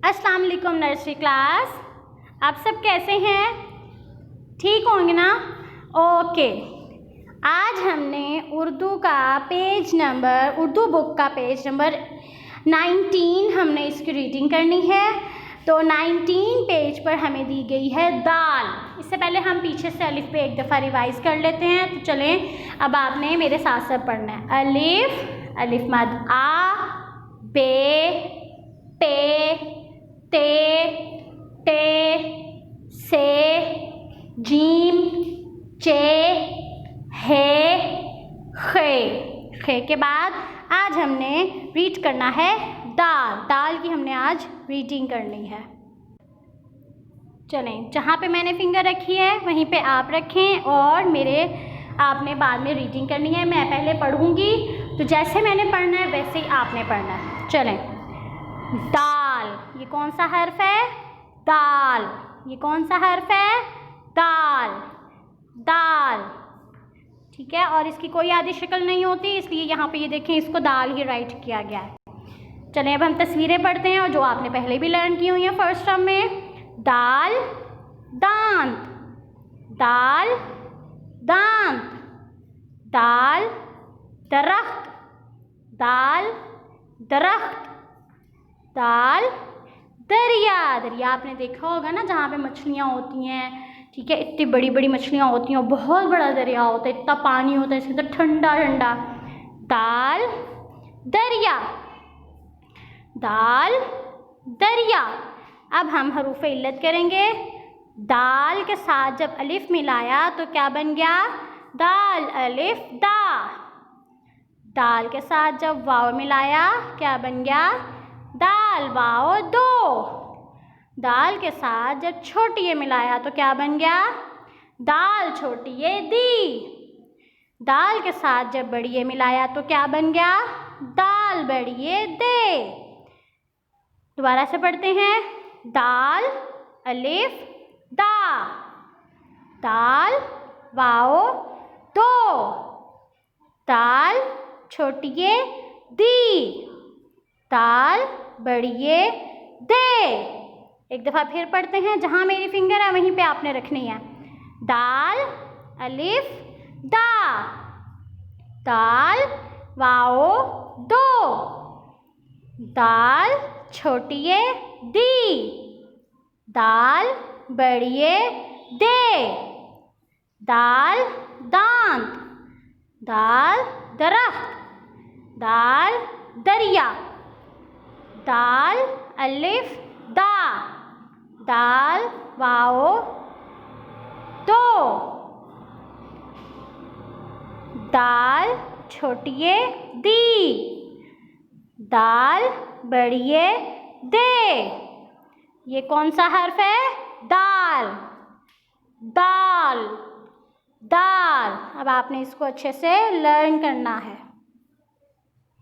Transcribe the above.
अस्सलाम वालेकुम nursery class. आप सब कैसे हैं? ठीक होंगे ना? ओके। आज हमने उर्दू बुक का पेज नंबर 19 हमने इसकी रीडिंग करनी है। तो 19 पेज पर हमें दी गई है दाल। इससे पहले हम पीछे से अलिफ पे एक दफ़ा रिवाइज कर लेते हैं। तो चलें, अब आपने मेरे साथ साथ पढ़ना है। अलिफ, अलिफ मद आ, बे, पे, ते, से, जीम, चे, हे, खे के बाद आज हमने रीड करना है दाल की हमने आज रीडिंग करनी है। चलें, जहाँ पे मैंने फिंगर रखी है वहीं पे आप रखें और आपने बाद में रीडिंग करनी है। मैं पहले पढ़ूँगी तो जैसे मैंने पढ़ना है वैसे ही आपने पढ़ना है। चलें, दाल, ये कौन सा हर्फ है? दाल। ये कौन सा हर्फ है? दाल। दाल, ठीक है। और इसकी कोई आधी शक्ल नहीं होती, इसलिए यहाँ पे ये देखें, इसको दाल ही राइट किया गया है। चलें, अब हम तस्वीरें पढ़ते हैं और जो आपने पहले भी लर्न की हुई हैं फर्स्ट टर्म में। दाल, दांत, दाल, दांत, दाल, दरख्त, दाल, दरख्त, दाल, दरिया। दरिया आपने देखा होगा ना, जहाँ पे मछलियाँ होती हैं, ठीक है। इतनी बड़ी बड़ी मछलियाँ होती हैं, बहुत बड़ा दरिया होता है, इतना पानी होता है इसके अंदर, ठंडा ठंडा। दाल, दरिया, दाल, दरिया। अब हम हरूफ इल्लत करेंगे। दाल के साथ जब अलिफ मिलाया तो क्या बन गया? दाल अलिफ दा। दाल के साथ जब वाव मिलाया क्या बन गया? दाल वाव दो। दाल के साथ जब छोटी ये मिलाया तो क्या बन गया? दाल छोटी ये दी। दाल के साथ जब बड़ी ये मिलाया तो क्या बन गया? दाल बड़ी ये दे। दोबारा से पढ़ते हैं। दाल अलिफ दा, दाल वाओ दो, दाल छोटिए दी, दाल बड़िए दे। एक दफ़ा फिर पढ़ते हैं, जहाँ मेरी फिंगर है वहीं पे आपने रखनी है। दाल अलिफ दा, दाल वाओ दो, दाल छोटिए दी, दाल बड़िए दे, दाल दांत, दाल दरख्त, दाल दरिया, दाल अलिफ दा, दाल वाओ दो, दाल छोटिए दी, दाल बड़िए दे। ये कौन सा हर्फ है? दाल। दाल, दाल। अब आपने इसको अच्छे से लर्न करना है।